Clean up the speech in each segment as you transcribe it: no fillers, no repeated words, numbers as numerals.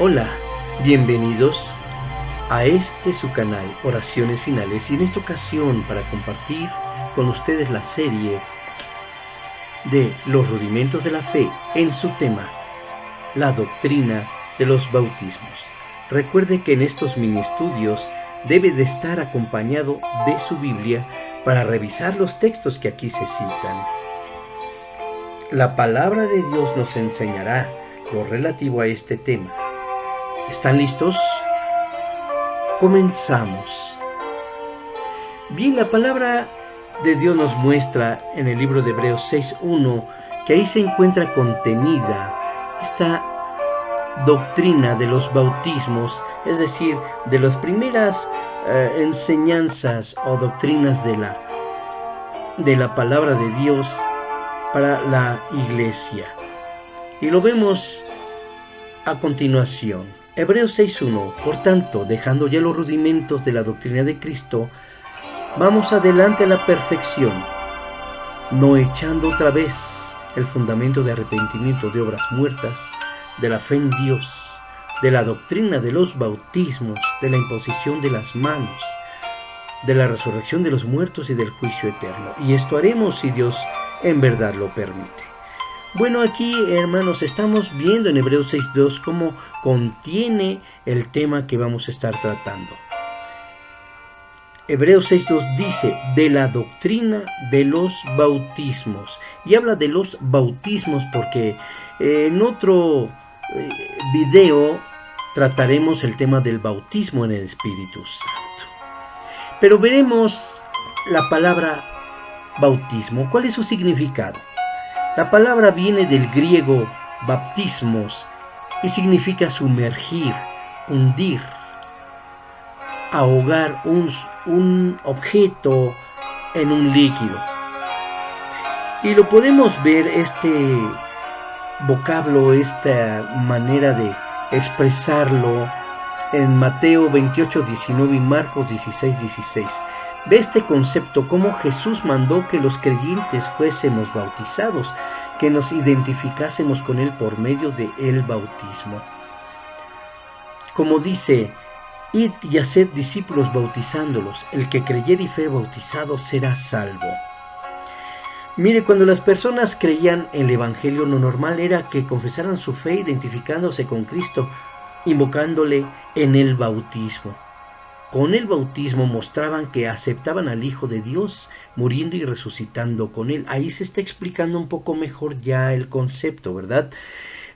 Hola, bienvenidos a su canal Oraciones Finales, y en esta ocasión para compartir con ustedes la serie de los rudimentos de la fe en su tema, la doctrina de los bautismos. Recuerde que en estos mini estudios debe de estar acompañado de su Biblia para revisar los textos que aquí se citan. La palabra de Dios nos enseñará lo relativo a este tema. ¿Están listos? Comenzamos. Bien, la palabra de Dios nos muestra en el libro de Hebreos 6:1 que ahí se encuentra contenida esta doctrina de los bautismos, es decir, de las primeras enseñanzas o doctrinas de la palabra de Dios para la iglesia. Y lo vemos a continuación. Hebreos 6:1. Por tanto, dejando ya los rudimentos de la doctrina de Cristo, vamos adelante a la perfección, no echando otra vez el fundamento de arrepentimiento de obras muertas, de la fe en Dios, de la doctrina de los bautismos, de la imposición de las manos, de la resurrección de los muertos y del juicio eterno. Y esto haremos si Dios en verdad lo permite. Bueno, aquí, hermanos, estamos viendo en Hebreos 6:2 cómo contiene el tema que vamos a estar tratando. Hebreos 6:2 dice, de la doctrina de los bautismos. Y habla de los bautismos porque en otro video trataremos el tema del bautismo en el Espíritu Santo. Pero veremos la palabra bautismo. ¿Cuál es su significado? La palabra viene del griego baptismos y significa sumergir, hundir, ahogar un objeto en un líquido. Y lo podemos ver, este vocablo, esta manera de expresarlo en Mateo 28:19 y Marcos 16:16. Ve este concepto, cómo Jesús mandó que los creyentes fuésemos bautizados, que nos identificásemos con Él por medio de el bautismo. Como dice, id y haced discípulos bautizándolos, el que creyere y fuere bautizado será salvo. Mire, cuando las personas creían en el Evangelio, lo normal era que confesaran su fe identificándose con Cristo, invocándole en el bautismo. Con el bautismo mostraban que aceptaban al Hijo de Dios, muriendo y resucitando con Él. Ahí se está explicando un poco mejor ya el concepto, ¿verdad?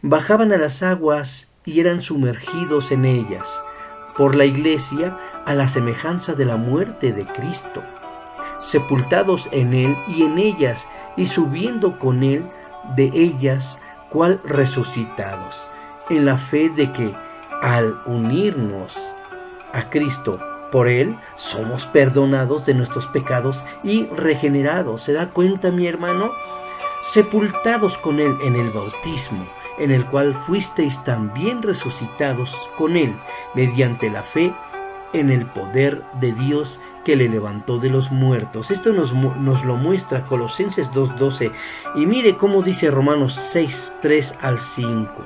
Bajaban a las aguas y eran sumergidos en ellas por la Iglesia a la semejanza de la muerte de Cristo, sepultados en Él y en ellas, y subiendo con Él de ellas, cual resucitados, en la fe de que al unirnos a Cristo, por Él somos perdonados de nuestros pecados y regenerados. ¿Se da cuenta, mi hermano? Sepultados con Él en el bautismo, en el cual fuisteis también resucitados con Él, mediante la fe en el poder de Dios que le levantó de los muertos. Esto nos lo muestra Colosenses 2:12. Y mire cómo dice Romanos 6:3 al 5.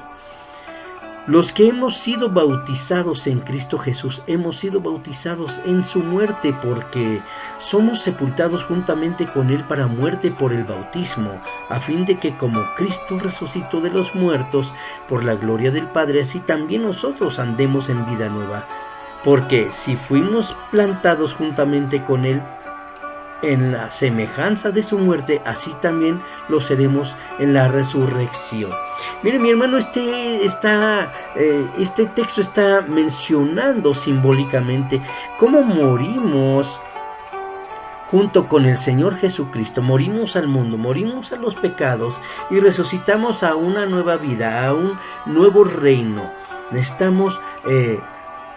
Los que hemos sido bautizados en Cristo Jesús, hemos sido bautizados en su muerte, porque somos sepultados juntamente con Él para muerte por el bautismo, a fin de que como Cristo resucitó de los muertos por la gloria del Padre, así también nosotros andemos en vida nueva. Porque si fuimos plantados juntamente con Él en la semejanza de su muerte, así también lo seremos en la resurrección. Mire, mi hermano, este texto está mencionando simbólicamente cómo morimos junto con el Señor Jesucristo. Morimos al mundo, morimos a los pecados y resucitamos a una nueva vida, a un nuevo reino. Necesitamos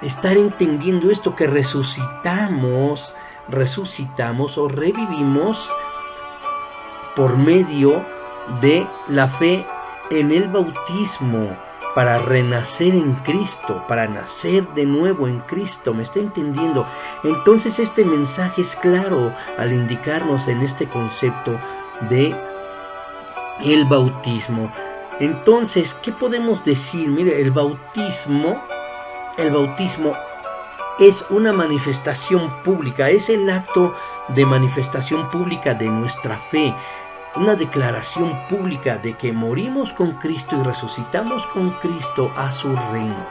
estar entendiendo esto, que resucitamos o revivimos por medio de la fe en el bautismo, para renacer en Cristo, para nacer de nuevo en Cristo. ¿Me está entendiendo? Entonces este mensaje es claro al indicarnos en este concepto de el bautismo. Entonces, ¿qué podemos decir? Mire, el bautismo es una manifestación pública, es el acto de manifestación pública de nuestra fe, una declaración pública de que morimos con Cristo y resucitamos con Cristo a su reino.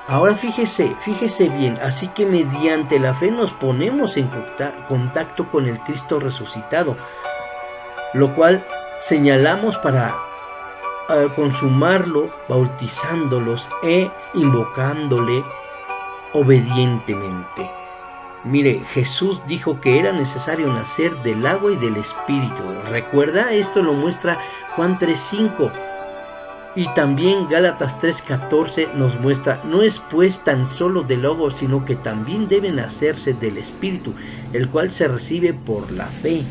Ahora fíjese bien, así que mediante la fe nos ponemos en contacto con el Cristo resucitado, lo cual señalamos para consumarlo bautizándolos e invocándole obedientemente. Mire, Jesús dijo que era necesario nacer del agua y del Espíritu. ¿Recuerda? Esto lo muestra Juan 3:5. Y también Gálatas 3:14 nos muestra, no es pues tan solo del agua, sino que también deben hacerse del Espíritu, el cual se recibe por la fe.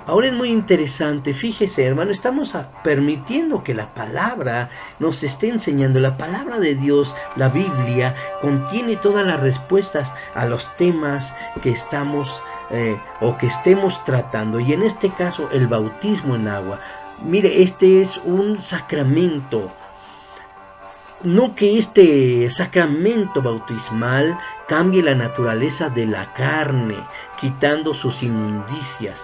Ahora es muy interesante, fíjese hermano, estamos permitiendo que la palabra nos esté enseñando. La palabra de Dios, la Biblia, contiene todas las respuestas a los temas que estamos o que estemos tratando. Y en este caso, el bautismo en agua. Mire, este es un sacramento. No que este sacramento bautismal cambie la naturaleza de la carne, quitando sus inmundicias.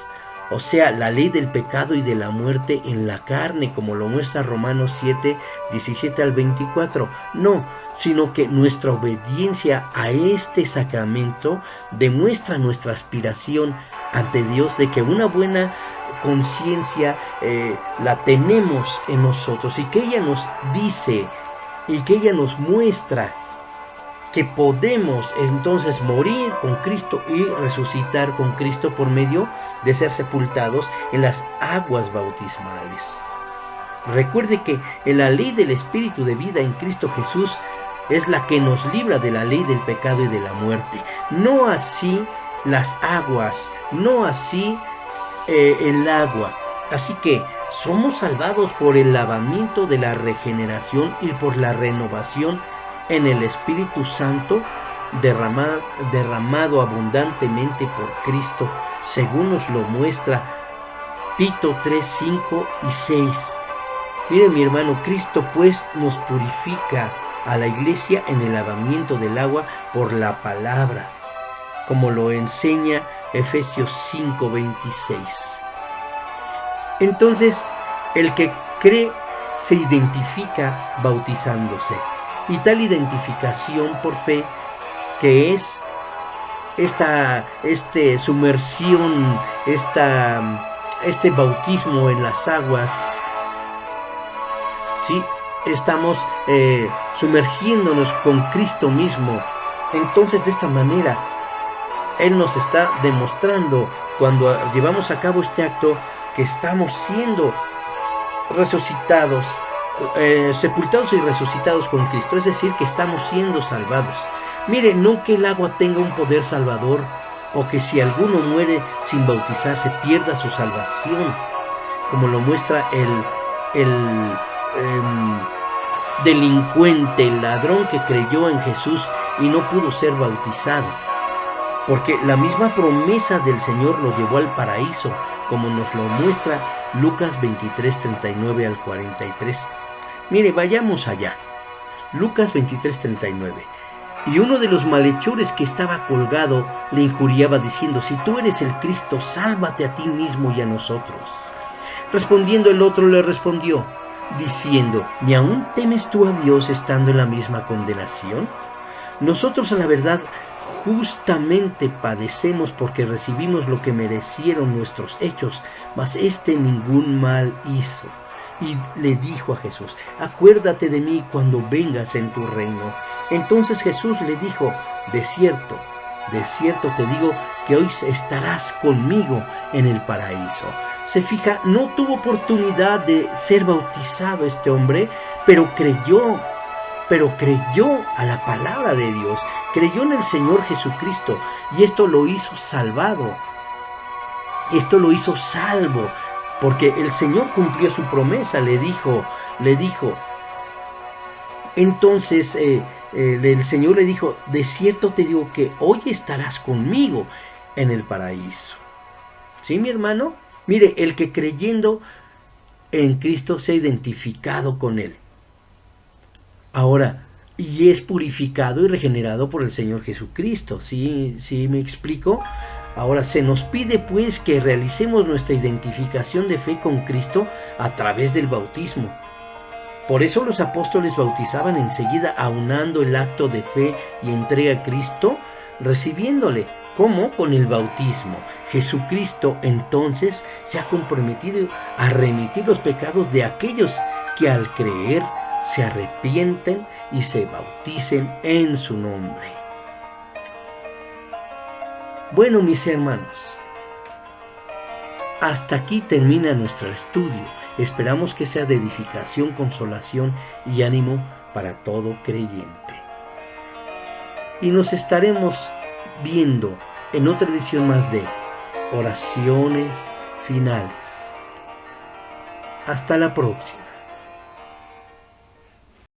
O sea, la ley del pecado y de la muerte en la carne, como lo muestra Romanos 7, 17 al 24. No, sino que nuestra obediencia a este sacramento demuestra nuestra aspiración ante Dios de que una buena conciencia la tenemos en nosotros y que ella nos dice y que ella nos muestra que podemos entonces morir con Cristo y resucitar con Cristo por medio de ser sepultados en las aguas bautismales. Recuerde que en la ley del Espíritu de vida en Cristo Jesús es la que nos libra de la ley del pecado y de la muerte. No así las aguas, no así el agua. Así que somos salvados por el lavamiento de la regeneración y por la renovación en el Espíritu Santo derramado abundantemente por Cristo, según nos lo muestra Tito 3, 5 y 6. Mire mi hermano, Cristo pues nos purifica a la iglesia en el lavamiento del agua por la palabra, como lo enseña Efesios 5, 26. Entonces, el que cree se identifica bautizándose. Y tal identificación por fe, que es esta sumersión, este bautismo en las aguas, ¿sí? Estamos sumergiéndonos con Cristo mismo. Entonces, de esta manera, Él nos está demostrando, cuando llevamos a cabo este acto, que estamos siendo resucitados, sepultados y resucitados con Cristo, es decir, que estamos siendo salvados. Mire, no que el agua tenga un poder salvador, o que si alguno muere sin bautizarse pierda su salvación, como lo muestra el delincuente, el ladrón que creyó en Jesús y no pudo ser bautizado, porque la misma promesa del Señor lo llevó al paraíso, como nos lo muestra Lucas 23, 39 al 43. Mire, vayamos allá. Lucas 23, 39. Y uno de los malhechores que estaba colgado le injuriaba diciendo: si tú eres el Cristo, sálvate a ti mismo y a nosotros. Respondiendo el otro le respondió, diciendo: ¿ni aún temes tú a Dios estando en la misma condenación? Nosotros a la verdad justamente padecemos porque recibimos lo que merecieron nuestros hechos, mas ningún mal hizo. Y le dijo a Jesús: acuérdate de mí cuando vengas en tu reino. Entonces Jesús le dijo: de cierto te digo que hoy estarás conmigo en el paraíso. Se fija, no tuvo oportunidad de ser bautizado este hombre, pero creyó a la palabra de Dios, creyó en el Señor Jesucristo, y esto lo hizo salvado, esto lo hizo salvo, porque el Señor cumplió su promesa, le dijo. Entonces el Señor le dijo: de cierto te digo que hoy estarás conmigo en el paraíso. ¿Sí, mi hermano? Mire, el que creyendo en Cristo se ha identificado con Él. Ahora, y es purificado y regenerado por el Señor Jesucristo. ¿Sí me explico? Ahora se nos pide pues que realicemos nuestra identificación de fe con Cristo a través del bautismo. Por eso los apóstoles bautizaban enseguida, aunando el acto de fe y entrega a Cristo, recibiéndole. ¿Cómo? Con el bautismo. Jesucristo entonces se ha comprometido a remitir los pecados de aquellos que al creer se arrepienten y se bauticen en su nombre. Bueno, mis hermanos, hasta aquí termina nuestro estudio. Esperamos que sea de edificación, consolación y ánimo para todo creyente. Y nos estaremos viendo en otra edición más de Oraciones Finales. Hasta la próxima.